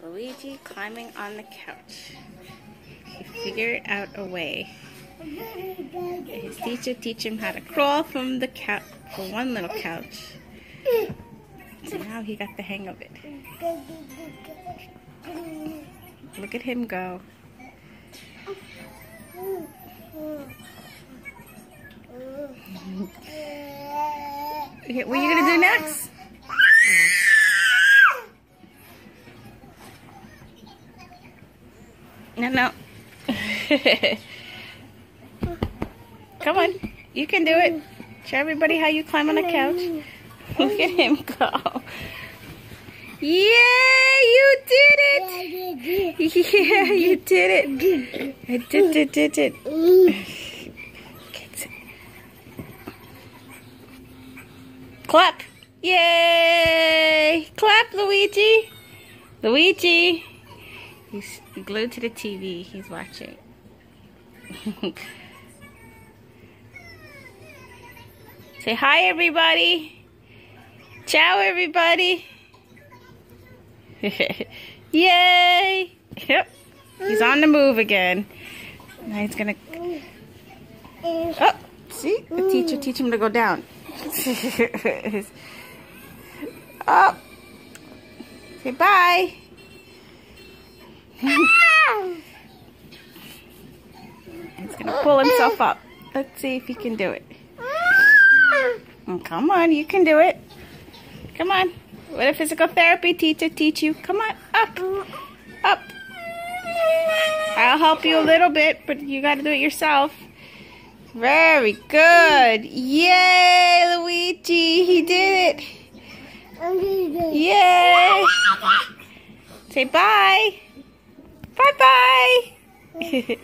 Luigi climbing on the couch. He figured out a way. His teacher teach him how to crawl from the couch, from one little couch. So now he got the hang of it. Look at him go. Okay, what are you gonna do next? No. Come on, you can do it. Show everybody how you climb on a couch. Look at him go. Yeah, you did it. Yeah, you did it. I did it. Clap. Yay. Clap, Luigi. Luigi. He's glued to the TV. He's watching. Say hi, everybody. Ciao, everybody. Yay. Yep. He's on the move again. Now he's gonna... Oh, see? The teacher teach him to go down. Up. Say bye. He's gonna pull himself up. Let's see if he can do it. Come on, you can do it. Come on. What a physical therapy teacher teach you. Come on, up. Up. I'll help you a little bit, but you gotta do it yourself. Very good. Yay, Luigi. He did it. Yay. Say bye. Bye-bye.